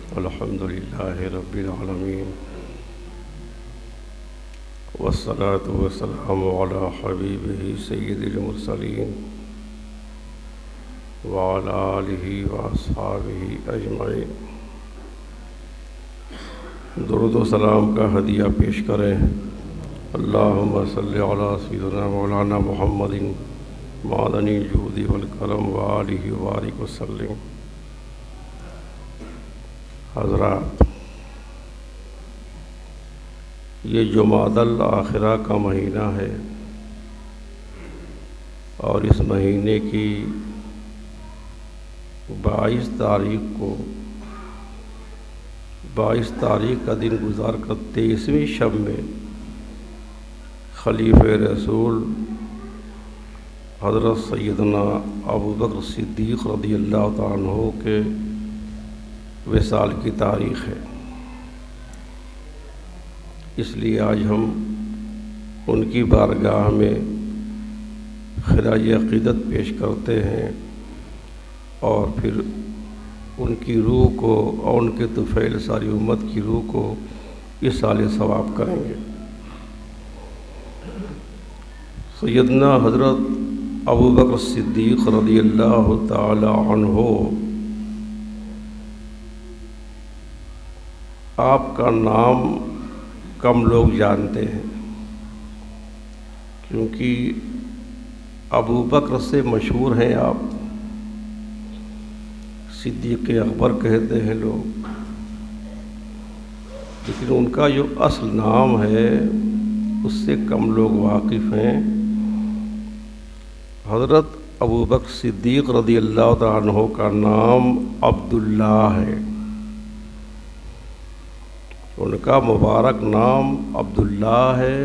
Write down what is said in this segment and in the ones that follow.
अल्हम्दुलिल्लाहि रब्बिल आलमीन वस्सलातु वस्सलामु अला हबीबिही सय्यिदिल मुरसलीन व अला आलिहि व अस्हाबिही अजमईन। दुरूद व सलाम का हदिया पेश करें। अल्लाहुम्मा सल्लि अला सय्यिदिना मौलाना मुहम्मदिन मादनी जूदी वल करम व आलिहि व बारिक वसल्लिम। हज़रात, ये जुमादल आखिरा का महीना है और इस महीने की 22 तारीख का दिन गुजार कर 23वीं शब में खलीफे रसूल हज़रत सैयदना अबू बकर सिद्दीक़ रज़ियल्लाहु तआला अन्हु के विसाल की तारीख़ है। इसलिए आज हम उनकी बारगाह में खिराज अक़ीदत पेश करते हैं और फिर उनकी रूह को और उनके तुफ़ैल सारी उम्मत की रूह को इस साल सवाब करेंगे। सैयदना हज़रत अबू बकर सिद्दीक़ रज़ियल्लाहु तआला अन्हु, आपका नाम कम लोग जानते हैं क्योंकि अबू बकर से मशहूर हैं आप। सिद्दीक़ अकबर कहते हैं लोग, लेकिन उनका जो असल नाम है उससे कम लोग वाकिफ़ हैं। हज़रत अबू बकर सिद्दीक़ रज़ियल्लाहु तआला अन्हु का नाम अब्दुल्ला है। उनका मुबारक नाम अब्दुल्ला है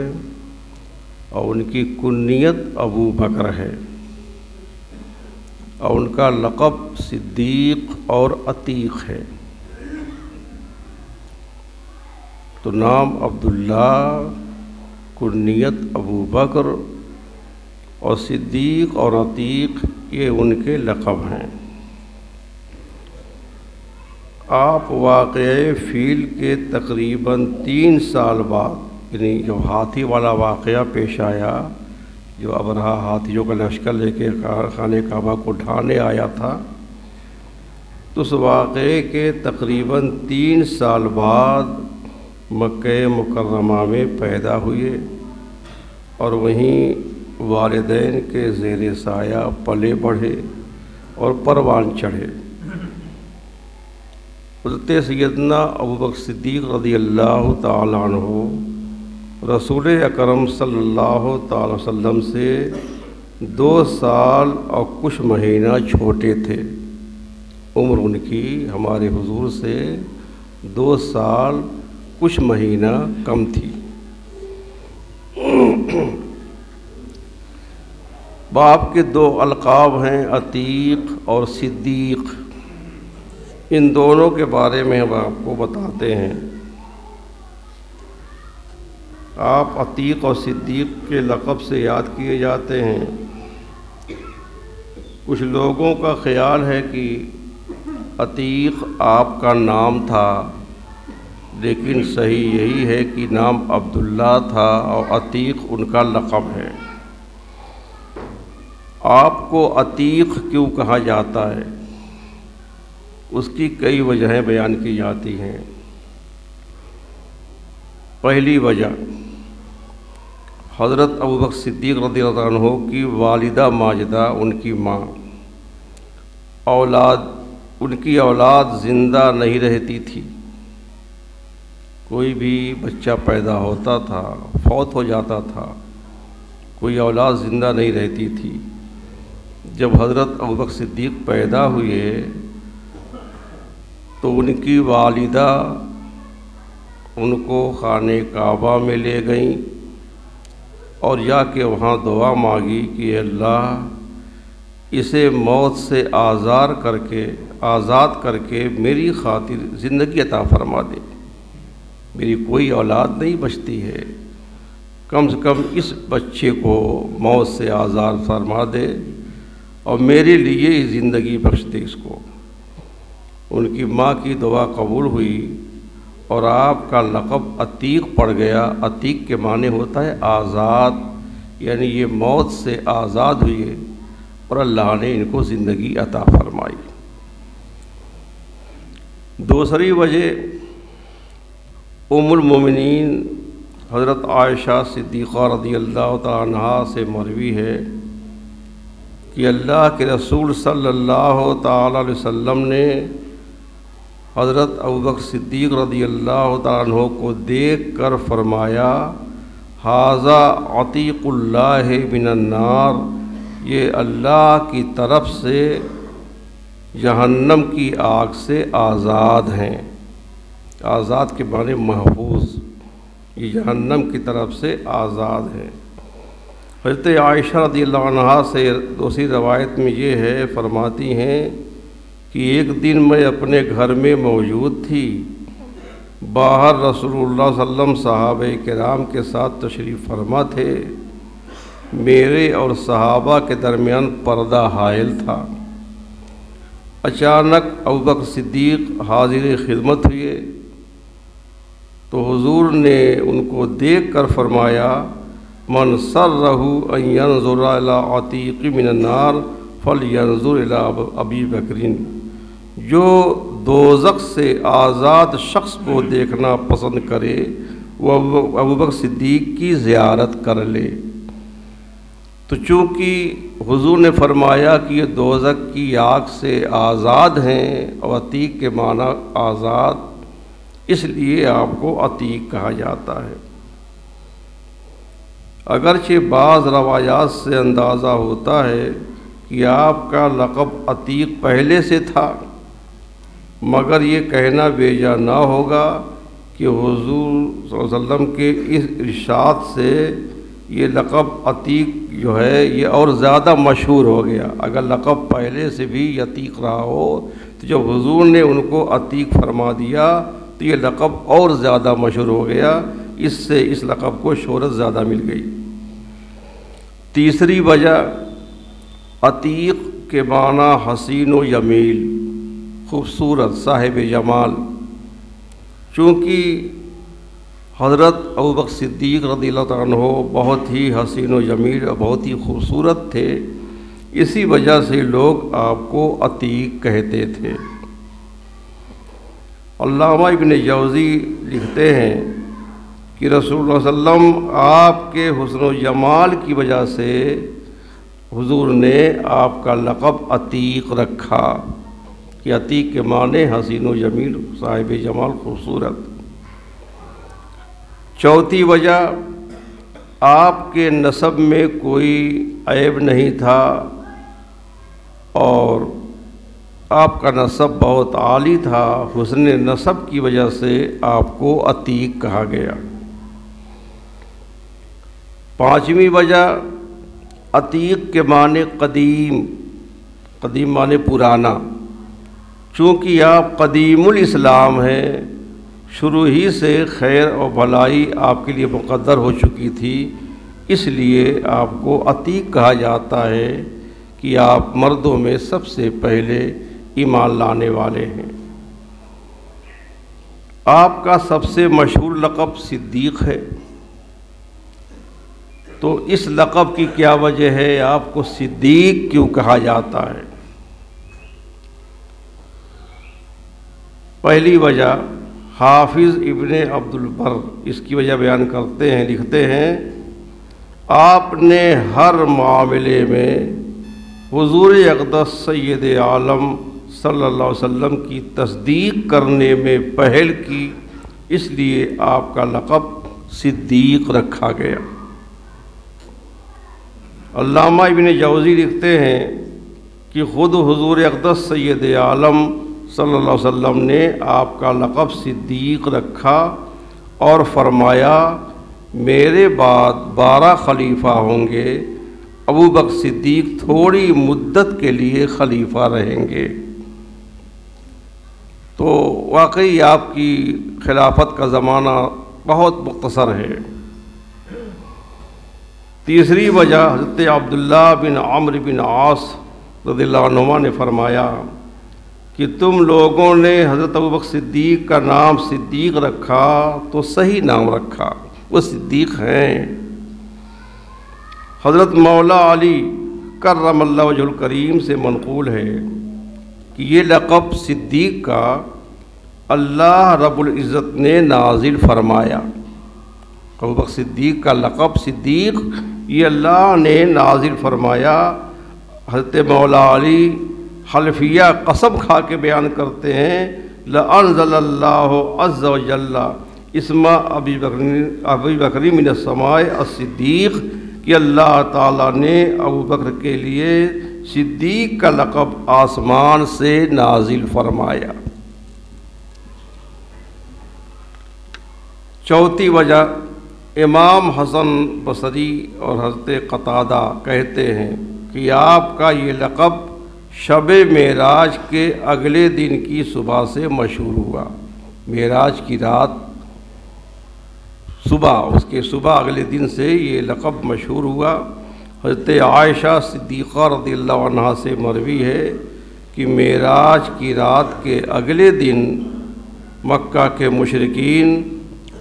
और उनकी कुन्नियत अबू बकर है और उनका लक़ब सिद्दीक़ और अतीक़ है। तो नाम अब्दुल्ला, कुन्नियत अबू बकर और सिद्दीक़ और अतीक़ ये उनके लक़ब हैं। आप वाक़ये फ़ील के तकरीबन 3 साल बाद, यानी जो हाथी वाला वाक़या पेश आया, जो अबरहा हाथियों का लश्कर लेके खाने काबा को ढाने आया था, तो उस वाक़ये के तकरीबन 3 साल बाद मक्के मुकर्रमा में पैदा हुए और वहीं वालिदैन के ज़ेरे साया पले बढ़े और परवान चढ़े। हज़रत सैयदना अबू बकर सिद्दीक़ रज़ियल्लाहु तआला अन्हु रसूल अकरम सल्लल्लाहु तआला अलैहि वसल्लम से 2 साल और कुछ महीना छोटे थे। उम्र उनकी हमारे हुजूर से 2 साल कुछ महीना कम थी। बाप के 2 अलक़ाब हैं, अतीक़ और सिद्दीक़। इन दोनों के बारे में हम आपको बताते हैं। आप अतीक़ और सिद्दीक़ के लक़ब से याद किए जाते हैं। कुछ लोगों का ख़याल है कि अतीक़ आपका नाम था, लेकिन सही यही है कि नाम अब्दुल्ला था और अतीक़ उनका लक़ब है। आपको अतीक़ क्यों कहा जाता है, उसकी कई वजहें बयान की जाती हैं। पहली वजह, हज़रत अबू बकर सिद्दीक़ रज़ियल्लाहु अन्हु की वालिदा माजिदा, उनकी माँ, उनकी औलाद ज़िंदा नहीं रहती थी। कोई भी बच्चा पैदा होता था, फौत हो जाता था, कोई औलाद ज़िंदा नहीं रहती थी। जब हज़रत अबू बकर सिद्दीक़ पैदा हुए तो उनकी वालिदा उनको खाने काबा में ले गईं और जाके वहाँ दुआ मांगी कि अल्लाह इसे मौत से आज़ाद करके मेरी खातिर ज़िंदगी अता फरमा दे। मेरी कोई औलाद नहीं बचती है, कम से कम इस बच्चे को मौत से आज़ाद फरमा दे और मेरे लिए ज़िंदगी बख्श दे इसको। उनकी माँ की दुआ कबूल हुई और आपका लक़ब अतीक पड़ गया। अतीक के माने होता है आज़ाद, यानी ये मौत से आज़ाद हुए और अल्लाह ने इनको ज़िंदगी अता फरमाई। दूसरी वजह उम्मुल मोमिनीन हज़रत आयशा सिद्दीक़ा रज़ियल्लाहु तआला अन्हा से मरवी है कि अल्लाह के रसूल सल्लल्लाहु तआला अलैहि वसल्लम ने हज़रत अबू बकर सिद्दीक़ रज़ियल्लाहु तआला अन्हु को देख कर फरमाया, हाज़ा अतीक़ुल्लाह मिनन्नार, ये अल्लाह की तरफ से जहन्नम की आग से आज़ाद हैं। आज़ाद के माने महफूज, ये जहन्नम की तरफ से आज़ाद हैं। हज़रत आयशा रज़ियल्लाहु अन्हा से दूसरी रवायत में ये है, फरमाती हैं कि एक दिन मैं अपने घर में मौजूद थी, बाहर रसूलुल्लाह सल्लल्लाहु अलैहि वसल्लम सहाबे किराम के साथ तशरीफ़ फरमा थे। मेरे और सहाबा के दरमियान पर्दा हायल था। अचानक अबू बकर सिद्दीक़ हाज़िर खिदमत हुए तो हुज़ूर ने उनको देख कर फरमाया, मन सर्रहु अन यंज़ुरा इला अतीक़ मिनन्नार फलयंज़ुर इला अबी बकरिन, जो दोज़ख से आज़ाद शख्स को देखना पसंद करे वह अबू बकर सिद्दीक़ की ज़ियारत कर ले। तो चूँकि हुज़ूर ने फरमाया कि ये दोज़ख की आग से आज़ाद हैं और अतीक के माना आज़ाद, इसलिए आपको अतीक कहा जाता है। अगरचे बाज़ रवायात से अंदाज़ा होता है कि आपका लक़ब अतीक पहले से था, मगर ये कहना बेजा ना होगा कि हुज़ूर सल्लल्लाहु अलैहि वसल्लम के इस इरशाद से ये लक़ब अतीक जो है ये और ज़्यादा मशहूर हो गया। अगर लक़ब पहले से भी अतीक रहा हो तो जब हुज़ूर ने उनको अतीक फरमा दिया तो ये लक़ब और ज़्यादा मशहूर हो गया, इससे इस लक़ब को शोहरत ज़्यादा मिल गई। तीसरी वजह, अतीक के माना हसीन व जमील, खूबसूरत, साहिब जमाल। चूँकि हज़रत अबू बकर सिद्दीक़ रज़ियल्लाहु तआला अन्हु बहुत ही हसीन व जमील और बहुत ही खूबसूरत थे, इसी वजह से लोग आपको अतीक कहते थे। अल्लामा इब्न जौज़ी लिखते हैं कि रसूलुल्लाह सल्लल्लाहु अलैहि वसल्लम आपके हुस्न व जमाल की वजह से हुज़ूर ने आपका लक़ब अतीक रखा, कि अतीक के माने हसीन व जमील, साहिब जमाल, खूबसूरत। चौथी वजह, आपके नसब में कोई ऐब नहीं था और आपका नसब बहुत आली था, हुस्न नसब की वजह से आपको अतीक कहा गया। पाँचवीं वजह, अतीक के माने कदीम, कदीम माने पुराना। चूँकि आप कदीमुल इस्लाम हैं, शुरू ही से खैर और भलाई आपके लिए मुक़द्दर हो चुकी थी, इसलिए आपको अतीक कहा जाता है कि आप मर्दों में सबसे पहले ईमान लाने वाले हैं। आपका सबसे मशहूर लक़ब सिद्दीक़ है, तो इस लक़ब की क्या वजह है, आपको सिद्दीक़ क्यों कहा जाता है? पहली वजह, हाफिज़ इब्ने अब्दुल बर इसकी वजह बयान करते हैं, लिखते हैं, आपने हर मामले में हुज़ूर अक़दस सय्यद आलम सल्लल्लाहु अलैहि वसल्लम की तस्दीक करने में पहल की, इसलिए आपका लक़ब सिद्दीक़ रखा गया। अल्लामा इब्न जौज़ी लिखते हैं कि ख़ुद हुज़ूर अक़दस सय्यद आलम सल्लल्लाहु अलैहि वसल्लम ने आपका लक़ब सिद्दीक़ रखा और फरमाया, मेरे बाद 12 खलीफा होंगे, अबू बकर सिद्दीक़ थोड़ी मुद्दत के लिए खलीफा रहेंगे। तो वाकई आपकी खिलाफत का ज़माना बहुत मुख्तसर है। तीसरी वजह, हज़रत अब्दुल्लाह बिन अम्र बिन आस रज़ियल्लाहु अन्हुमा ने फरमाया कि तुम लोगों ने हज़रत अबू बकर सिद्दीक़ का नाम सिद्दीक़ रखा तो सही नाम रखा, वो सिद्दीक़ हैं। हज़रत मौला अली कर्रमल्लाहु वजहुल करीम से मनक़ूल है कि ये लक़ब सिद्दीक़ का अल्लाह रब्बुल इज़्ज़त ने नाजिल फरमाया। अबू बकर सिद्दीक़ का लक़ब सिद्दीक़ ये अल्लाह ने नाजिल फरमाया। हज़रत मौला अली हल्फिया कसम खा के बयान करते हैं, लअनज़लल्लाहु अज़्ज़ व जल्ला इस्मा अबी बकर मिनस समाए अस-सिद्दीक़ कि अल्लाह ताला ने अबू बकर के लिए सिद्दीक़ का लक़ब आसमान से नाजिल फरमाया। चौथी वजह इमाम हसन बसरी और हज़रत क़तादा कहते हैं कि आपका ये लक़ब शब-ए मेराज के अगले दिन की सुबह से मशहूर हुआ। मेराज की रात सुबह, उसके सुबह अगले दिन से ये लक़ब मशहूर हुआ। हज़रत आयशा सिद्दीक़ा रज़ियल्लाहु अन्हा से मरवी है कि मेराज की रात के अगले दिन मक्का के मुशरिकीन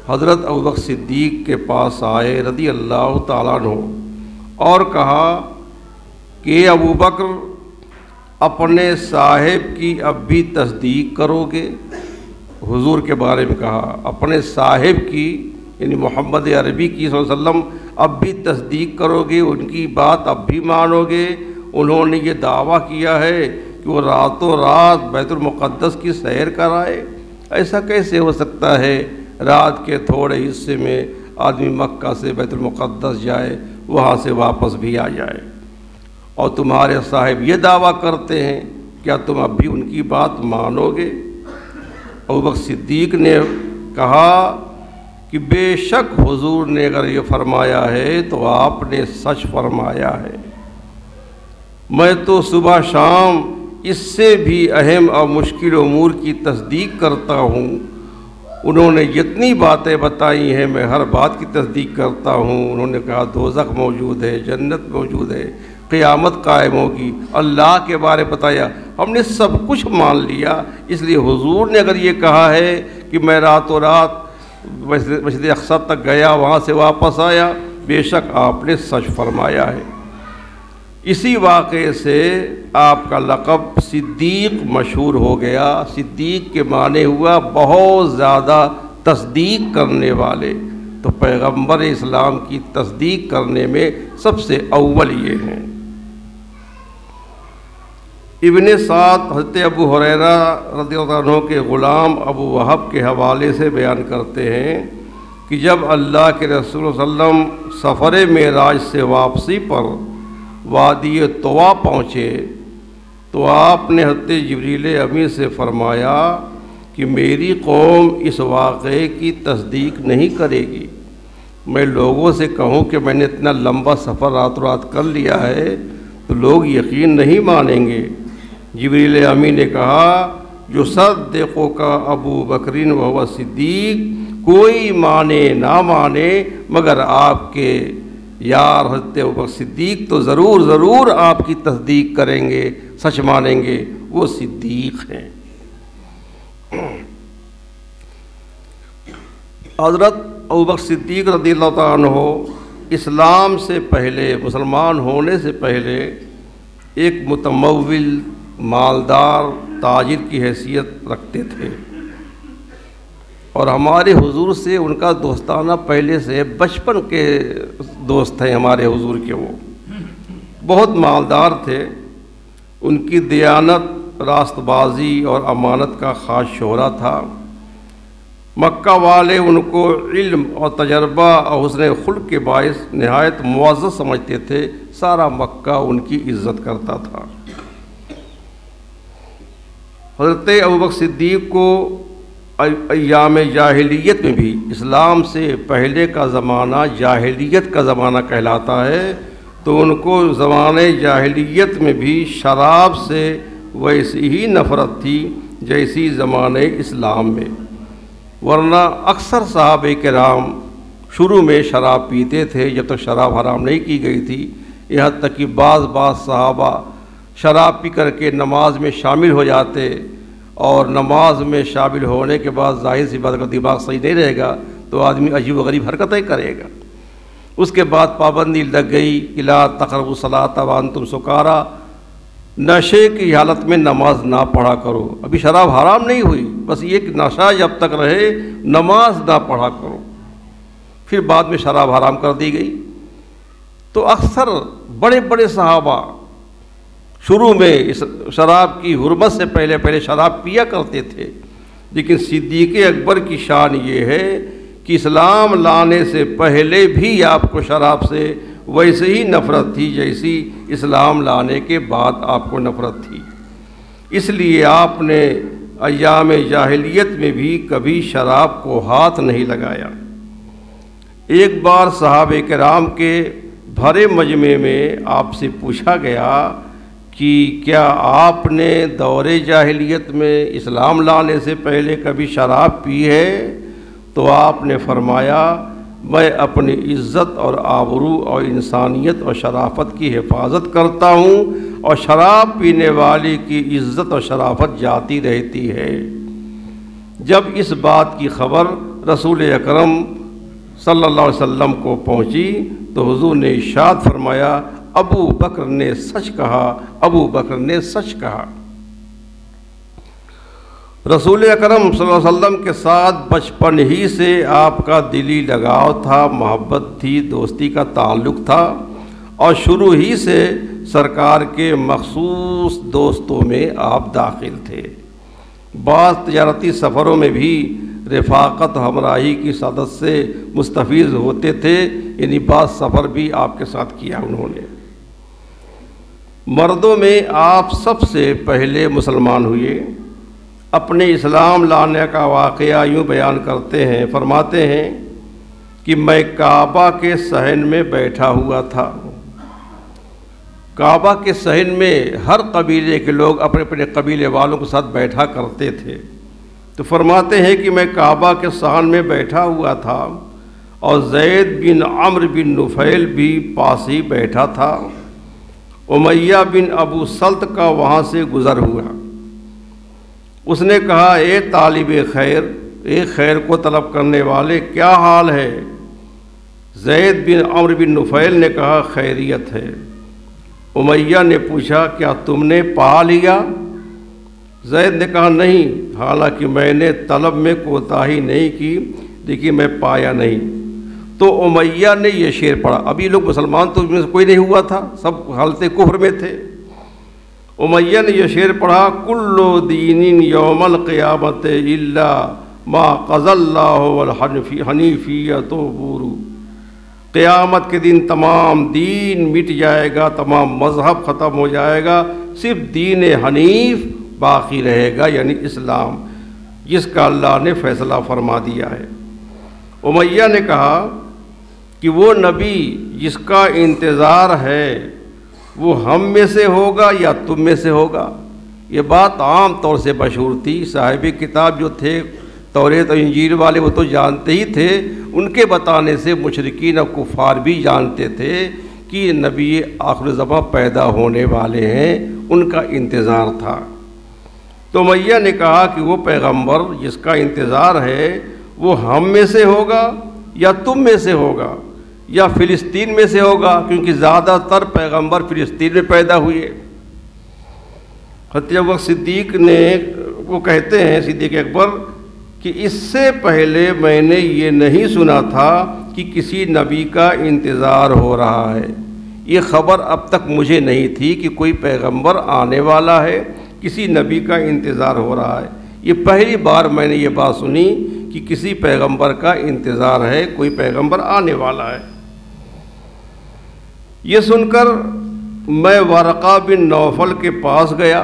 हज़रत अबू बकर सिद्दीक़ के पास आए रज़ियल्लाहु ताला अन्हु और कहा कि अबू बकर अपने साहिब की अब भी तस्दीक करोगे। हुजूर के बारे में कहा, अपने साहिब की यानी मोहम्मद अरबी की सल्लल्लाहु अलैहि वसल्लम अब भी तस्दीक करोगे, उनकी बात अब भी मानोगे। उन्होंने ये दावा किया है कि वो रातों रात बैतुल मुक़द्दस की सैर कराए। ऐसा कैसे हो सकता है रात के थोड़े हिस्से में आदमी मक्का से बैतुल मुक़द्दस जाए, वहाँ से वापस भी आ जाए, और तुम्हारे साहिब ये दावा करते हैं, क्या तुम अब भी उनकी बात मानोगे? अबू बकर सिद्दीक़ ने कहा कि बेशक हुजूर ने अगर ये फरमाया है तो आपने सच फरमाया है। मैं तो सुबह शाम इससे भी अहम और मुश्किल उमूर की तस्दीक करता हूँ। उन्होंने जितनी बातें बताई हैं मैं हर बात की तस्दीक करता हूँ। उन्होंने कहा दोज़ख मौजूद है, जन्नत मौजूद है, क़यामत कायम होगी, अल्लाह के बारे बताया, हमने सब कुछ मान लिया। इसलिए हुजूर ने अगर ये कहा है कि मैं रातों रात मस्जिद अक़सा तक गया, वहाँ से वापस आया, बेशक आपने सच फरमाया है। इसी वाक़े से आपका लक़ब सिद्दीक़ मशहूर हो गया। सिद्दीक़ के माने हुआ बहुत ज़्यादा तस्दीक करने वाले। तो पैगम्बर इस्लाम की तस्दीक करने में सबसे अव्वल ये हैं। इब्ने साद हज़रत अबू हुरैरा रज़ियल्लाहु अन्हु के ग़ुलाम अबू वहब के हवाले से बयान करते हैं कि जब अल्लाह के रसूल सल्लम सफ़र मेराज से वापसी पर वादी तवा पहुँचे तो आपने हज़रत जिब्रील अमीन से फ़रमाया कि मेरी कौम इस वाक़े की तस्दीक नहीं करेगी। मैं लोगों से कहूँ कि मैंने इतना लंबा सफ़र रातों रात कर लिया है तो लोग यकीन नहीं मानेंगे। जिब्रील अमीन ने कहा जो सद्दिक़ो का अबू बकरिन व सिद्दीक़, कोई माने ना माने मगर आपके यार हज़रत अबू बकर सिद्दीक़ तो ज़रूर आपकी तस्दीक करेंगे, सच मानेंगे, वो सिद्दीक़ हैं। हज़रत अबू बकर सिद्दीक़ रज़ियल्लाहु ताला अन्हु इस्लाम से पहले, मुसलमान होने से पहले एक मुतमव्विल मालदार ताजिर की हैसियत रखते थे और हमारे हुजूर से उनका दोस्ताना पहले से बचपन के दोस्त हैं हमारे हुजूर के। वो बहुत मालदार थे। उनकी दियानत, रास्तबाजी और अमानत का ख़ास शोहरा था। मक्का वाले उनको इल्म और तजर्बा और हुस्न खुल्क के बायस नहायत मुअज़्ज़ज़ समझते थे। सारा मक्का उनकी इज़्ज़त करता था। हज़रत अबू बकर सिद्दीक़ को अय्याम जाहिलियत में भी, इस्लाम से पहले का ज़माना जाहिलियत का ज़माना कहलाता है, तो उनको ज़माने जाहिलियत में भी शराब से वैसी ही नफ़रत थी जैसी ज़माने इस्लाम में। वरना अक्सर सहाबे किराम शुरू में शराब पीते थे जब तक शराब हराम नहीं की गई थी। यहाँ तक कि बाज़ सहाबा शराब पी करके नमाज में शामिल हो जाते और नमाज में शामिल होने के बाद जाहिर सी बात, अगर दिमाग सही नहीं रहेगा तो आदमी अजीब व गरीब हरकतें करेगा। उसके बाद पाबंदी लग गई इला तक़रबुस सलात व अंतुम सुकारा, नशे की हालत में नमाज ना पढ़ा करो। अभी शराब हराम नहीं हुई, बस ये कि नशा जब तक रहे नमाज ना पढ़ा करो। फिर बाद में शराब हराम कर दी गई। तो अक्सर बड़े बड़े सहाबा शुरू में इस शराब की हुर्मत से पहले शराब पिया करते थे, लेकिन सिद्दीक़ अकबर की शान ये है कि इस्लाम लाने से पहले भी आपको शराब से वैसे ही नफ़रत थी जैसी इस्लाम लाने के बाद आपको नफ़रत थी। इसलिए आपने अय्याम जाहिलियत में भी कभी शराब को हाथ नहीं लगाया। एक बार सहाबे किराम के भरे मजमे में आपसे पूछा गया कि क्या आपने दौरे जाहिलियत में इस्लाम लाने से पहले कभी शराब पी है? तो आपने फरमाया, मैं अपनी इज़्ज़त और आबरू और इंसानियत और शराफत की हिफाजत करता हूँ और शराब पीने वाले की इज़्ज़त और शराफत जाती रहती है। जब इस बात की खबर रसूल अकरम सल्लल्लाहु अलैहि वसल्लम को पहुँची तो हुज़ूर ने इरशाद फरमाया, अबू बकर ने सच कहा, अबू बकर ने सच कहा। रसूल अकरम सल्लल्लाहु अलैहि वसल्लम के साथ बचपन ही से आपका दिली लगाव था, मोहब्बत थी, दोस्ती का ताल्लुक़ था और शुरू ही से सरकार के मखसूस दोस्तों में आप दाखिल थे। बाज़ तिजारती सफ़रों में भी रफ़ाक़त हमराही की सदत से मुस्तफ़ीज़ होते थे, यानी बाज़ सफ़र भी आपके साथ किया उन्होंने। मर्दों में आप सबसे पहले मुसलमान हुए। अपने इस्लाम लाने का वाक़या यूँ बयान करते हैं, फरमाते हैं कि मैं काबा के सहन में बैठा हुआ था। काबा के सहन में हर कबीले के लोग अपने अपने कबीले वालों के साथ बैठा करते थे। तो फरमाते हैं कि मैं काबा के सहन में बैठा हुआ था और ज़ैद बिन अम्र बिन नुफ़ैल भी पास ही बैठा था। उमैया बिन अबू सल्त का वहाँ से गुज़र हुआ। उसने कहा, ए तालिबे खैर, ए खैर को तलब करने वाले, क्या हाल है? ज़ैद बिन अम्र बिन नुफ़ैल ने कहा, खैरियत है। उमैया ने पूछा, क्या तुमने पा लिया? ज़ैद ने कहा, नहीं, हालांकि मैंने तलब में कोताही नहीं की, लेकिन मैं पाया नहीं। तो उमैया ने यह शेर पढ़ा। अभी लोग मुसलमान तो इनमें से कोई नहीं हुआ था, सब हालत कुफ्र में थे। उमैया ने यह शेर पढ़ा, कुल्लु दीनिन यौमल क़ियामत इल्ला मा क़ज़ल्लाहु वल हनीफिय्यतु बुरू। क़यामत के दिन तमाम दीन मिट जाएगा, तमाम मज़हब ख़त्म हो जाएगा, सिर्फ दीन हनीफ बाकी रहेगा, यानी इस्लाम, जिसका अल्लाह ने फ़ैसला फरमा दिया है। उमैया ने कहा कि वो नबी जिसका इंतज़ार है वो हम में से होगा या तुम में से होगा। ये बात आम तौर से मशहूर थी। साहिब किताब जो थे तौरेत और इंजील वाले, वो तो जानते ही थे, उनके बताने से मुशरिकीन और कुफ़ार भी जानते थे कि नबी आखिर ज़मां पैदा होने वाले हैं, उनका इंतज़ार था। तो मैया ने कहा कि वो पैगंबर जिसका इंतज़ार है वो हम में से होगा या तुम में से होगा या फ़िलिस्तीन में से होगा, क्योंकि ज़्यादातर पैगंबर फ़िलिस्तीन में पैदा हुए। हज़रत अबू बकर सिद्दीक़ ने वो कहते हैं, सिद्दीक़ अकबर, कि इससे पहले मैंने ये नहीं सुना था कि किसी नबी का इंतज़ार हो रहा है। ये ख़बर अब तक मुझे नहीं थी कि कोई पैगंबर आने वाला है, किसी नबी का इंतज़ार हो रहा है। ये पहली बार मैंने ये बात सुनी कि किसी पैगंबर का इंतज़ार है, कोई पैगंबर आने वाला है। ये सुनकर मैं वरक़ा बिन नौफल के पास गया।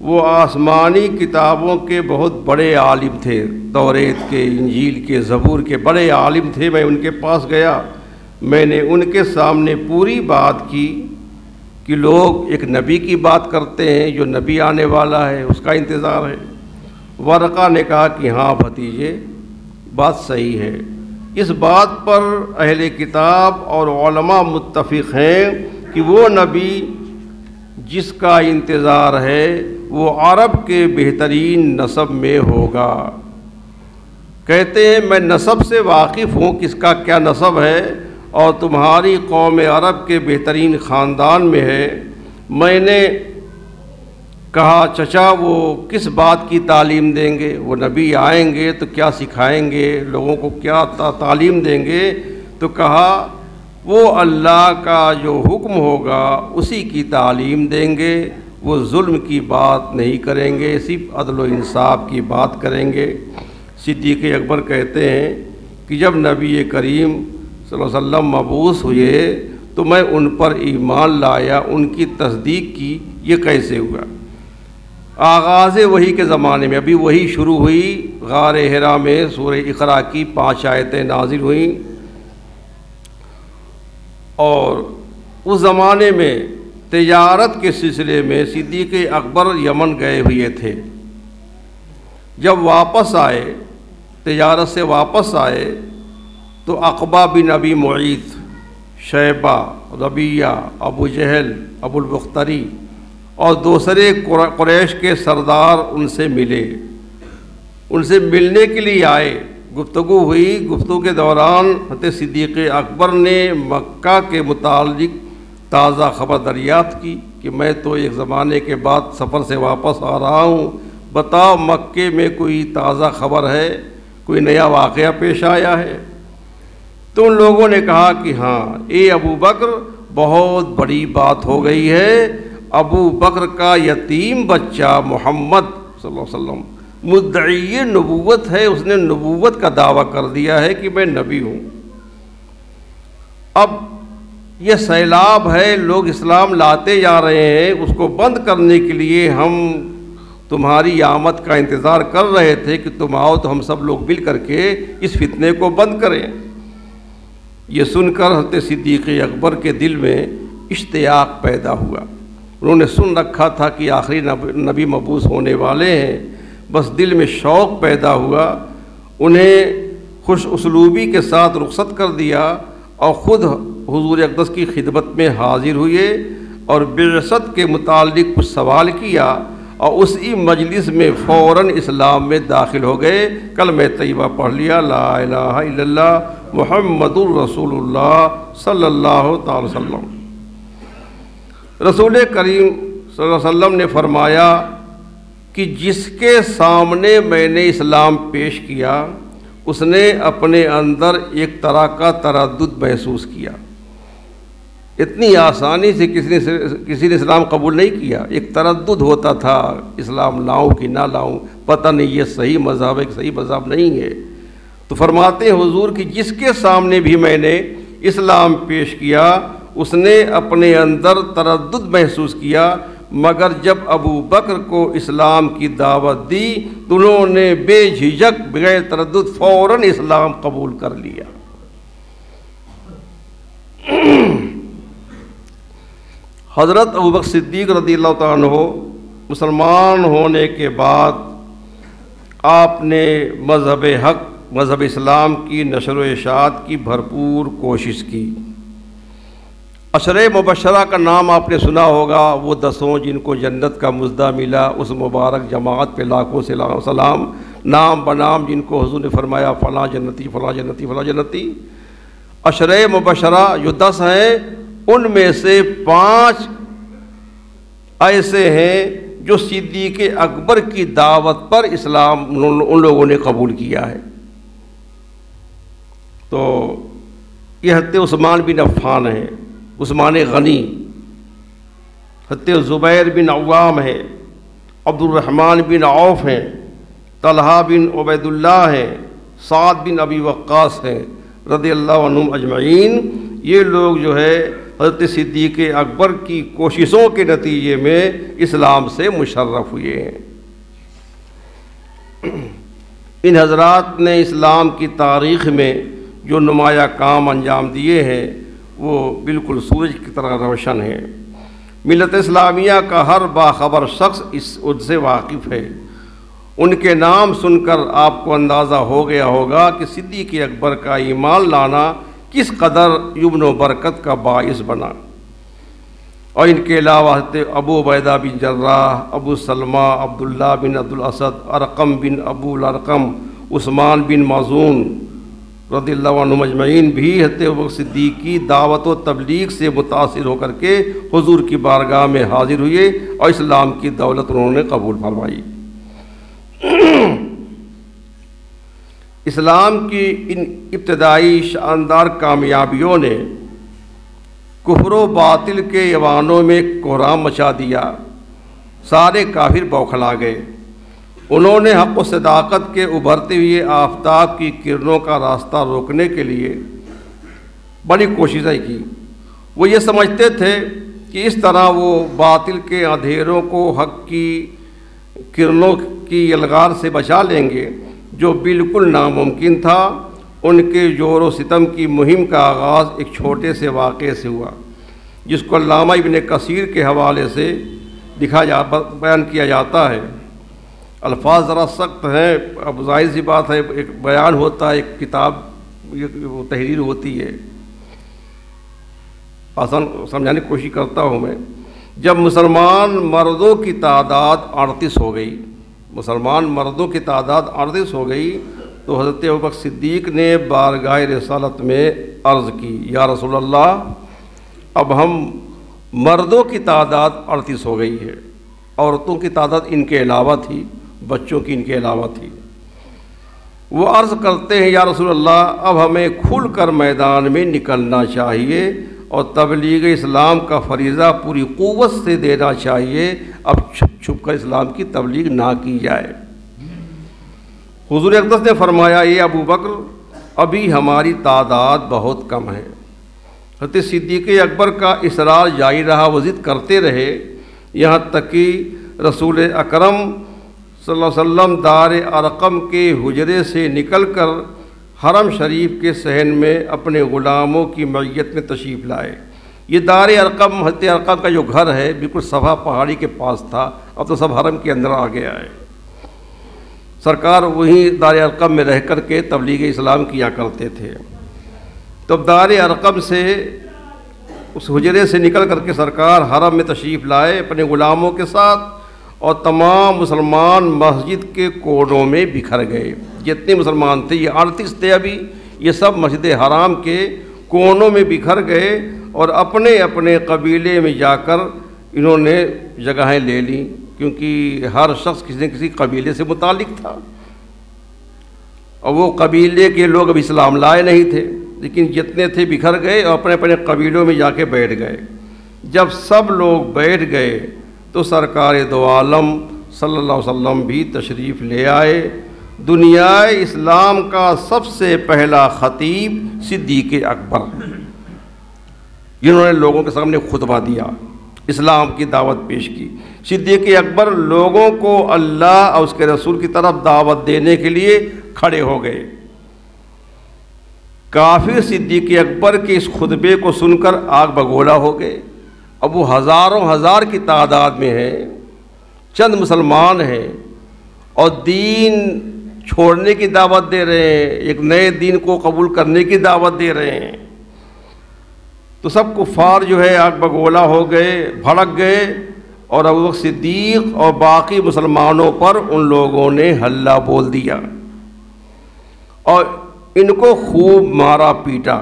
वो आसमानी किताबों के बहुत बड़े आलिम थे, तौरेत के, इंजील के, ज़बूर के बड़े आलिम थे। मैं उनके पास गया, मैंने उनके सामने पूरी बात की कि लोग एक नबी की बात करते हैं, जो नबी आने वाला है, उसका इंतज़ार है। वरक़ा ने कहा कि हाँ भतीजे, बात सही है। इस बात पर अहले किताब और उलमा मुत्तफ़िक़ हैं कि वो नबी जिसका इंतज़ार है वो अरब के बेहतरीन नसब में होगा। कहते हैं मैं नसब से वाकिफ़ हूँ, किसका क्या नसब है, और तुम्हारी कौम अरब के बेहतरीन ख़ानदान में है। मैंने कहा चचा वो किस बात की तालीम देंगे, वो नबी आएंगे तो क्या सिखाएंगे, लोगों को क्या तालीम देंगे। तो कहा वो अल्लाह का जो हुक्म होगा उसी की तालीम देंगे, वो जुल्म की बात नहीं करेंगे, सिर्फ अदल व इंसाफ की बात करेंगे। सिद्दीक़ अकबर कहते हैं कि जब नबी करीम सल्लल्लाहु अलैहि वसल्लम मबूस हुए तो मैं उन पर ईमान लाया, उनकी तस्दीक की। ये कैसे हुआ? आगाज़ वही के ज़माने में, अभी वही शुरू हुई, गार हिरा में सूरह इक़रा की 5 आयतें नाज़िल हुई। और उस ज़माने में तिजारत के सिलसिले में सिद्दीक़ अकबर यमन गए हुए थे। जब वापस आए, तिजारत से वापस आए, तो अक़बा बिन अबी मुईत, शैबा, रबिया, अबू जहल, अबुल बख्तरी और दूसरे कुरैश के सरदार उनसे मिले। उनसे मिलने के लिए आए, गुफ्तगू हुई। गुफ्तगू के दौरान हज़रत सिद्दीक़ अकबर ने मक्का के मुतालिक ताज़ा ख़बर दरियाफ़्त की कि मैं तो एक ज़माने के बाद सफ़र से वापस आ रहा हूँ, बताओ मक्के में कोई ताज़ा ख़बर है, कोई नया वाक़या पेश आया है? तो उन लोगों ने कहा कि हाँ, ए अबू बकर, बहुत बड़ी बात हो गई है। अबू बकर का यतीम बच्चा मोहम्मद सल्लल्लाहु अलैहि वसल्लम मुद्दई नबूवत है, उसने नबूवत का दावा कर दिया है कि मैं नबी हूँ। अब यह सैलाब है, लोग इस्लाम लाते जा रहे हैं, उसको बंद करने के लिए हम तुम्हारी आमद का इंतज़ार कर रहे थे कि तुम आओ तो हम सब लोग मिल करके इस फितने को बंद करें। ये सुनकर हज़रत सिद्दीक़ अकबर के दिल में इश्तियाक पैदा हुआ। उन्होंने सुन रखा था कि आखिरी नबी मबूस होने वाले हैं, बस दिल में शौक़ पैदा हुआ। उन्हें खुश उसलूबी के साथ रुख़सत कर दिया और ख़ुद हुज़ूर अक़दस की खिदमत में हाज़िर हुए और बिअसत के मुतालिक कुछ सवाल किया और उसी मजलिस में फ़ौरन इस्लाम में दाखिल हो गए। कलमे तय्यबा पढ़ लिया, ला इलाहा इल्लल्लाह मुहम्मदुर रसूलुल्लाह सल्लल्लाहु अलैहि वसल्लम। रसूल करीम सल्लल्लाहु अलैहि वसल्लम ने फरमाया कि जिसके सामने मैंने इस्लाम पेश किया उसने अपने अंदर एक तरह का तरद्दुद महसूस किया। इतनी आसानी से किसी ने इस्लाम कबूल नहीं किया। एक तरद्दुद होता था, इस्लाम लाऊं कि ना लाऊं, पता नहीं ये सही मज़हब है कि सही मज़हब नहीं है। तो फरमाते हैं हुजूर कि जिसके सामने भी मैंने इस्लाम पेश किया उसने अपने अंदर तरद्दुद महसूस किया, मगर जब अबू बकर को इस्लाम की दावत दी तो उन्होंने बेझिझक बगैर तरद्दुद फ़ौरन इस्लाम कबूल कर लिया। हज़रत अबू बकर सिद्दीक़ रज़ियल्लाहु तआला अन्हु मुसलमान होने के बाद आपने मज़हब हक़, मज़हब इस्लाम की नशर व इशाअत की भरपूर कोशिश की। अशरे मुबशरा का नाम आपने सुना होगा, वो 10 जिनको जन्नत का मुज़्दा मिला, उस मुबारक जमात पे लाखों से सलाम। नाम बनाम जिनको हुज़ूर ने फरमाया फ़लाँ जन्नती फ़लाँ जन्नती फ़लाँ जन्नती। अशरे मुबशरा जो 10 हैं उनमें से 5 ऐसे हैं जो सिद्दीक़ अकबर की दावत पर इस्लाम उन लोगों ने कबूल किया है। तो यह हज़रत उस्मान बिन अफ़्फ़ान है, उस्मान गनी, हज़रत ज़ुबैर बिन अव्वाम है, अब्दुर्रहमान बिन औफ़ हैं, तलहा बिन उबैदुल्लाह हैं, साद बिन अबी वक्कास हैं रज़ियल्लाहु अन्हुम अजमईन। ये लोग जो है हज़रत सिद्दीक़ अकबर की कोशिशों के नतीजे में इस्लाम से मुशर्रफ़ हुए हैं। इन हज़रात ने इस्लाम की तारीख़ में जो नुमाया काम अंजाम दिए हैं वो बिल्कुल सूरज की तरह रोशन है। मिल्लत इस्लामिया का हर बाखबर शख्स इस उनसे वाकिफ़ है। उनके नाम सुनकर आपको अंदाज़ा हो गया होगा कि सिद्दीक़ अकबर का ईमान लाना किस कदर युमन व बरकत का बाइस बना। और इनके अलावा अबू उबैदा बिन जर्राह, अबू सलमा, अब्दुल्ला बिन अब्दुल असद, अरकम बिन अबूल अरकम, उस्मान बिन मज़ून रदिल्लाहु अन्हुम अजमईन भी हज़रत अबू बकर सिद्दीक़ की दावत व तबलीग से मुतासिर होकर के हुजूर की बारगाह में हाजिर हुए और इस्लाम की दौलत उन्होंने कबूल फरमाई। इस्लाम की इन इब्तदाई शानदार कामयाबियों ने कुफ्र व बातिल के यवानों में कोहराम मचा दिया। सारे काफिर बौखला गए। उन्होंने हक़ व सदाकत के उभरते हुए आफताब की किरणों का रास्ता रोकने के लिए बड़ी कोशिशें की। वो ये समझते थे कि इस तरह वो बातिल के अंधेरों को हक़ की किरणों की यलगार से बचा लेंगे, जो बिल्कुल नामुमकिन था। उनके जोर व सितम की मुहिम का आगाज़ एक छोटे से वाक़े से हुआ, जिसको अल्लामा इब्न कसीर के हवाले से बयान किया जाता है। अल्फाज ज़रा सख्त हैं, अब ज़ाहिर सी बात है, एक बयान होता है, एक किताब तहरीर होती है, आसान समझाने की कोशिश करता हूँ मैं। जब मुसलमान मर्दों की तादाद 38 हो गई, मुसलमान मर्दों की तादाद 38 हो गई, तो हज़रत अबू बकर सिद्दीक़ ने बारगाह रिसालत में अर्ज़ की, या रसूल अल्लाह, अब हम मर्दों की तादाद 38 हो गई है, औरतों की तादाद इनके अलावा थी, बच्चों की इनके अलावा थी। वो अर्ज़ करते हैं, या रसूल अल्लाह, अब हमें खुल कर मैदान में निकलना चाहिए और तबलीग इस्लाम का फरीज़ा पूरी क़ुव्वत से देना चाहिए। अब छुप छुप कर इस्लाम की तबलीग ना की जाए। हुज़ूर अक़दस ने फरमाया, ये अबू बकर, अभी हमारी तादाद बहुत कम है। हज़रत सिद्दीक़ अकबर का इसरार जारी रहा, वो ज़िद करते रहे, यहाँ तक कि रसूल अकरम सल्लल्लाहु अलैहि वसल्लम दार अरकम के हुजरे से निकल कर हरम शरीफ के सहन में अपने ग़ुलामों की मैयत में तशरीफ़ लाए। ये दार अरकम, हज़रत अरकम का जो घर है, बिल्कुल सफ़ा पहाड़ी के पास था। अब तो सब हरम के अंदर आ गया है। सरकार वहीं दार अरकम में रह कर के तबलीग इस्लाम किया करते थे। तो दार अरकम से, उस हुजरे से निकल कर के सरकार हरम में तशरीफ़ लाए अपने ग़ुलामों के साथ, और तमाम मुसलमान मस्जिद के कोनों में बिखर गए। जितने मुसलमान थे, ये 38 थे अभी, ये सब मस्जिद हराम के कोनों में बिखर गए और अपने अपने कबीले में जाकर इन्होंने जगहें ले लीं, क्योंकि हर शख्स किसी न किसी कबीले से मुतालिक था और वो कबीले के लोग अब इस्लाम लाए नहीं थे, लेकिन जितने थे बिखर गए और अपने अपने कबीलों में जाके बैठ गए। जब सब लोग बैठ गए तो सरकार दो आलम सल्लल्लाहु अलैहि वसल्लम भी तशरीफ़ ले आए। दुनिया इस्लाम का सबसे पहला ख़तीब सिद्दीक़ अकबर, जिन्होंने लोगों के सामने खुतबा दिया, इस्लाम की दावत पेश की। सिद्दीक़ अकबर लोगों को अल्लाह और उसके रसूल की तरफ दावत देने के लिए खड़े हो गए। काफिर सिद्दीक़ अकबर के इस खुतबे को सुनकर आग बगोला हो गए। अब वो हज़ारों हज़ार की तादाद में है, चंद मुसलमान हैं और दीन छोड़ने की दावत दे रहे हैं, एक नए दीन को कबूल करने की दावत दे रहे हैं। तो सब कुफ़ार जो है आग बगोला हो गए, भड़क गए और अबू बकर सिद्दीक़ और बाकी मुसलमानों पर उन लोगों ने हल्ला बोल दिया और इनको खूब मारा पीटा।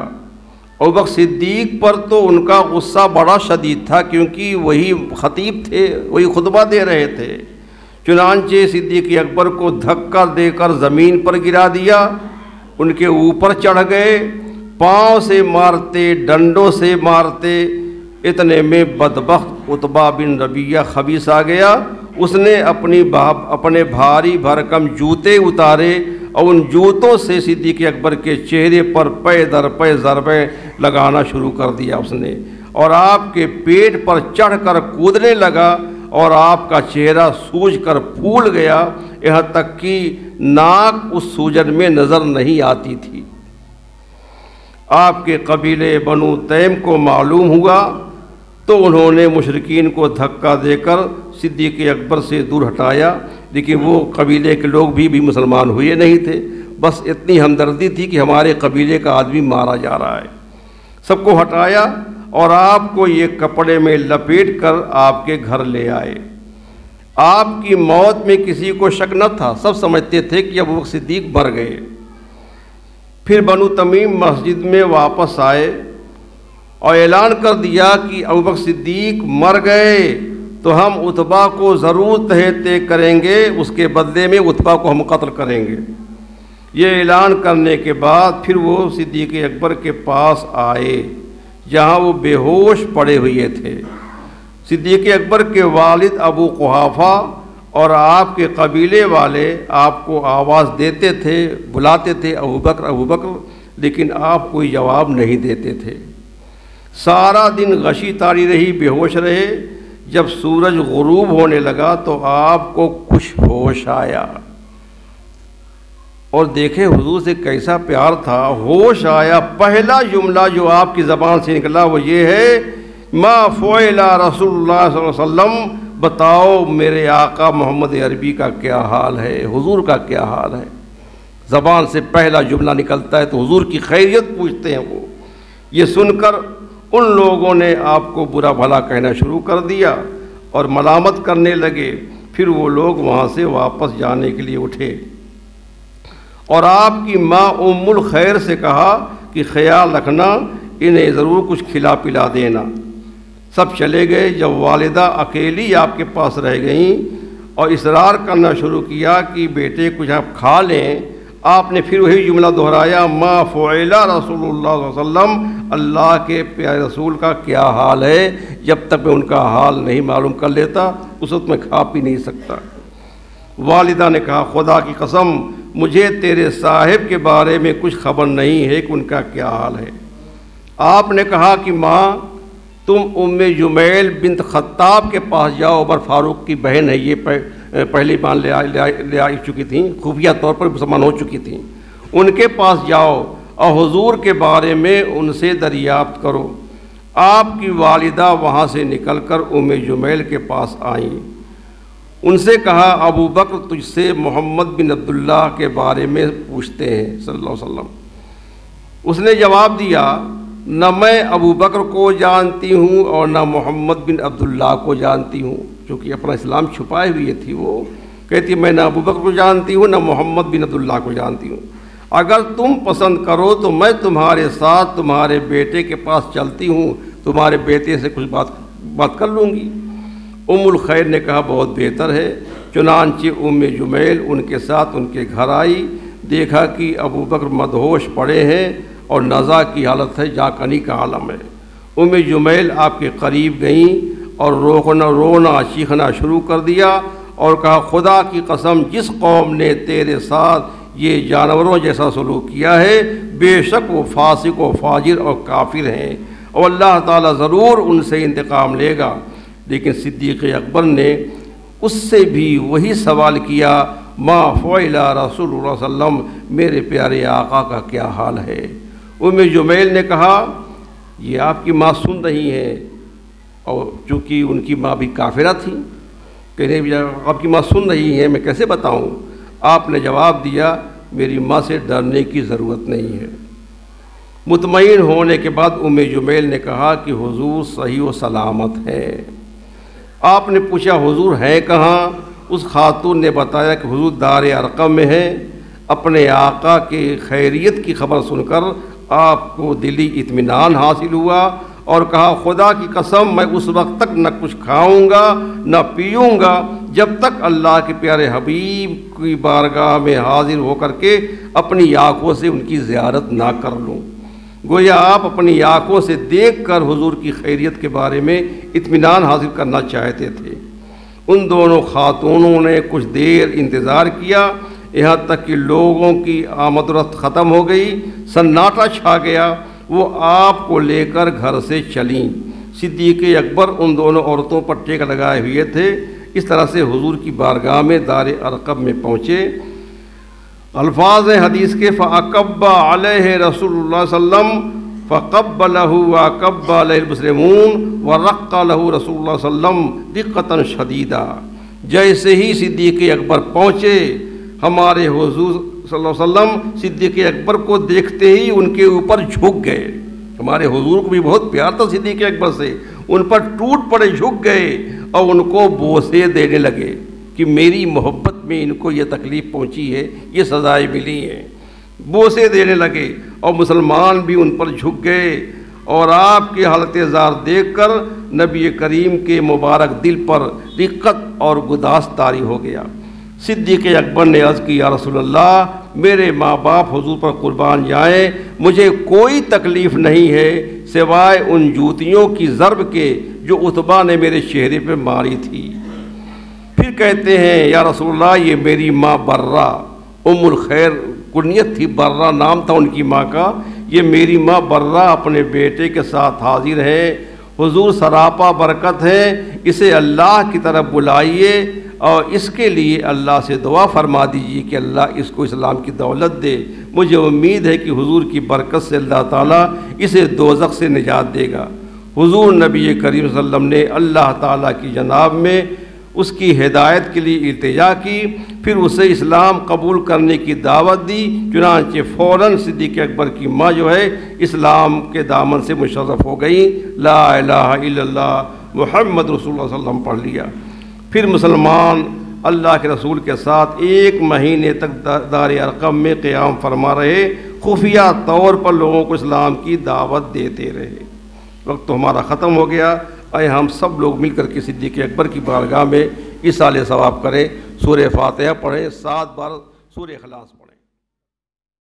अबू बकर सिद्दीक़ पर तो उनका गुस्सा बड़ा शदीद था, क्योंकि वही ख़तीब थे, वही खुतबा दे रहे थे। चुनांचे सिद्दीक़ अकबर को धक्का देकर ज़मीन पर गिरा दिया, उनके ऊपर चढ़ गए, पाँव से मारते, डंडों से मारते। इतने में बदबख्त उतबा बिन रबिया खबीस आ गया। उसने अपने भारी भरकम जूते उतारे और उन जूतों से सिद्दीक़ अकबर के चेहरे पर पे दर पे ज़रबें लगाना शुरू कर दिया उसने, और आपके पेट पर चढ़कर कूदने लगा और आपका चेहरा सूजकर फूल गया, यहाँ तक कि नाक उस सूजन में नज़र नहीं आती थी। आपके कबीले बनु तैम को मालूम हुआ तो उन्होंने मुशरिकीन को धक्का देकर सिद्दीक़ अकबर से दूर हटाया, लेकिन वो कबीले के लोग भी मुसलमान हुए नहीं थे। बस इतनी हमदर्दी थी कि हमारे कबीले का आदमी मारा जा रहा है। सबको हटाया और आपको ये कपड़े में लपेट कर आपके घर ले आए। आपकी मौत में किसी को शक न था, सब समझते थे कि अबू बकर सिद्दीक मर गए। फिर बनु तमीम मस्जिद में वापस आए और ऐलान कर दिया कि अबू बकर सिद्दीक मर गए तो हम उतबा को ज़रूर तहते करेंगे, उसके बदले में उतबा को हम कत्ल करेंगे। ये ऐलान करने के बाद फिर वो सिद्दीक़ अकबर के पास आए जहाँ वो बेहोश पड़े हुए थे। सिद्दीक़ अकबर के वालिद अबू कुहाफ़ा और आपके कबीले वाले आपको आवाज़ देते थे, बुलाते थे अबू बकर, लेकिन आप कोई जवाब नहीं देते थे। सारा दिन गशी तारी रही, बेहोश रहे। जब सूरज गुरूब होने लगा तो आपको कुछ होश आया और देखे हुजूर से कैसा प्यार था। होश आया, पहला जुमला जो आपकी ज़बान से निकला वो ये है, मा फ़ुइला रसूलुल्लाह सल्लल्लाहु अलैहि वसल्लम, बताओ मेरे आका मोहम्मद अरबी का क्या हाल है, हुजूर का क्या हाल है। ज़बान से पहला जुमला निकलता है तो हुजूर की खैरियत पूछते हैं वो। ये सुनकर उन लोगों ने आपको बुरा भला कहना शुरू कर दिया और मलामत करने लगे। फिर वो लोग वहाँ से वापस जाने के लिए उठे और आपकी माँ उम्मुल खैर से कहा कि ख्याल रखना, इन्हें ज़रूर कुछ खिला पिला देना। सब चले गए। जब वालिदा अकेली आपके पास रह गईं और इसरार करना शुरू किया कि बेटे कुछ आप खा लें, आपने फिर वही जुमला दोहराया, मा फ़ुइला रसूलुल्लाह सल्लल्लाहु अलैहि वसल्लम, अल्लाह के प्यारे रसूल का क्या हाल है। जब तक मैं उनका हाल नहीं मालूम कर लेता उस वक्त मैं खा पी नहीं सकता। वालिदा ने कहा, खुदा की कसम मुझे तेरे साहिब के बारे में कुछ खबर नहीं है कि उनका क्या हाल है। आपने कहा कि माँ तुम उम्मे जुमैल बिन्त खत्ताब के पास जाओ, उमर फारूक की बहन है, ये पहले ईमान ले आ चुकी थी, खुफिया तौर पर मुसलमान हो चुकी थी। उनके पास जाओ और हुजूर के बारे में उनसे दरियाफ्त करो। आपकी वालिदा वहाँ से निकलकर उम्मे जुमैल के पास आईं। उनसे कहा, अबू बकर तुझसे मोहम्मद बिन अब्दुल्लाह के बारे में पूछते हैं सल्लल्लाहु अलैहि वसल्लम। उसने जवाब दिया, न मैं अबू बकर को जानती हूँ और न मोहम्मद बिन अब्दुल्लाह को जानती हूँ, क्योंकि अपना इस्लाम छुपाए हुए थी। वो कहती मैं न अबू बकर को जानती हूँ न मोहम्मद बिन अब्दुल्लाह को जानती हूँ। अगर तुम पसंद करो तो मैं तुम्हारे साथ तुम्हारे बेटे के पास चलती हूँ, तुम्हारे बेटे से कुछ बात कर लूँगी। उम्मुल खैर ने कहा, बहुत बेहतर है। चुनांचे उम्मे जुमैल उनके साथ उनके घर आई। देखा कि अबू बकर मदहोश पड़े हैं और नज़ा की हालत है, जाकनी का आलम है। उम्मे जुमैल आपके करीब गईं और रोना चीखना शुरू कर दिया और कहा, खुदा की कसम जिस कौम ने तेरे साथ ये जानवरों जैसा सलूक किया है, बेशक वो फासिक व फाजिर और काफिर हैं और अल्लाह ताला ज़रूर उनसे इंतकाम लेगा। लेकिन सिद्दीक़ अकबर ने उससे भी वही सवाल किया, मा फ़ुइला रसूलुल्लाह सल्लल्लाहु अलैहि वसल्लम, मेरे प्यारे आका का क्या हाल है। उम्मे जुमैल ने कहा, ये आपकी माँ सुन रही है, और चूँकि उनकी माँ भी काफिरा थी, कहने आपकी माँ सुन रही है, मैं कैसे बताऊँ। आपने जवाब दिया, मेरी माँ से डरने की ज़रूरत नहीं है। मुतमईन होने के बाद उम्मे जुमैल ने कहा कि हुजूर सही व सलामत है। आपने पूछा, हुजूर है कहाँ। उस खातून ने बताया कि हुजूर दार अरक़म में है। अपने आका के खैरियत की खबर सुनकर आपको दिली इत्मीनान हासिल हुआ और कहा, खुदा की कसम मैं उस वक्त तक न कुछ खाऊंगा न पीऊँगा जब तक अल्लाह के प्यारे हबीब की बारगाह में हाजिर होकर के अपनी आँखों से उनकी ज़ियारत ना कर लूँ। गोया आप अपनी आँखों से देखकर हुजूर की खैरियत के बारे में इत्मीनान हासिल करना चाहते थे। उन दोनों खातूनों ने कुछ देर इंतज़ार किया, यहाँ तक कि लोगों की आमदरफ्त ख़त्म हो गई, सन्नाटा छा गया। वो आपको लेकर घर से चलीं। सिद्दीक़ अकबर उन दोनों औरतों पर टेक लगाए हुए थे। इस तरह से हुजूर की बारगाह में दार अरक़म में पहुँचे। अल्फाज हदीस के फ़अक़ब्बा अलैहि रसूलुल्लाह सल्लम फ़क़ब्बलहु वक़ब्बा अलैहि मुस्लिमून वरक़्क़ा लहु रसूलुल्लाह सल्लम दिक़्क़तन शदीदा। जैसे ही सिद्दीक़ अकबर पहुँचे, हमारे हुजूर सल्लल्लाहु अलैहि वसल्लम सिद्दीक़ अकबर को देखते ही उनके ऊपर झुक गए। हमारे हुजूर को भी बहुत प्यार था सिद्दीक़ अकबर से, उन पर टूट पड़े, झुक गए और उनको बोसे देने लगे कि मेरी मोहब्बत में इनको ये तकलीफ़ पहुंची है, ये सज़ाएँ मिली हैं। बोसे देने लगे और मुसलमान भी उन पर झुक गए और आपकी हालत ज़ार देखकर नबी करीम के मुबारक दिल पर रिक़्क़त और गुदास तारी हो गया। सिद्दीक़ अकबर ने अर्ज़ की, या रसूलल्लाह, मेरे माँ बाप हुजूर पर कुर्बान जाएँ, मुझे कोई तकलीफ़ नहीं है सिवाय उन जूतियों की ज़रब के जो उतबा ने मेरे चेहरे पे मारी थी। फिर कहते हैं, या रसूलल्लाह, ये मेरी माँ बर्रा, उम्मुल खैर कुनियत थी, बर्रा नाम था उनकी माँ का, ये मेरी माँ बर्रा अपने बेटे के साथ हाजिर है। हुजूर सरापा बरकत है, इसे अल्लाह की तरफ बुलाइए और इसके लिए अल्लाह से दुआ फरमा दीजिए कि अल्लाह इसको इस्लाम की दौलत दे। मुझे उम्मीद है कि हुजूर की बरकत से अल्लाह ताला इसे दोज़ख से निजात देगा। हुजूर नबी करीम सल्लल्लाहु अलैहि वसल्लम ने अल्लाह ताला की जनाब में उसकी हिदायत के लिए इल्तिजा की, फिर उसे इस्लाम कबूल करने की दावत दी। चुनांचे फ़ौरन सिद्दीक़ अकबर की माँ जो है इस्लाम के दामन से मुशर्रफ़ हो गई, ला इलाहा इल्लल्लाह मुहम्मद रसूलुल्लाह सल्लल्लाहु अलैहि वसल्लम पढ़ लिया। फिर मुसलमान अल्लाह के रसूल के साथ 1 महीने तक दार अरक़म में क़याम फरमा रहे, खुफिया तौर पर लोगों को इस्लाम की दावत देते रहे। वक्त तो हमारा ख़त्म हो गया। आए हम सब लोग मिलकर के सिद्दीक़ अकबर की बारगाह में इसाले सवाब करें। सूरह फातिहा पढ़ें, 7 बार सूरह इखलास।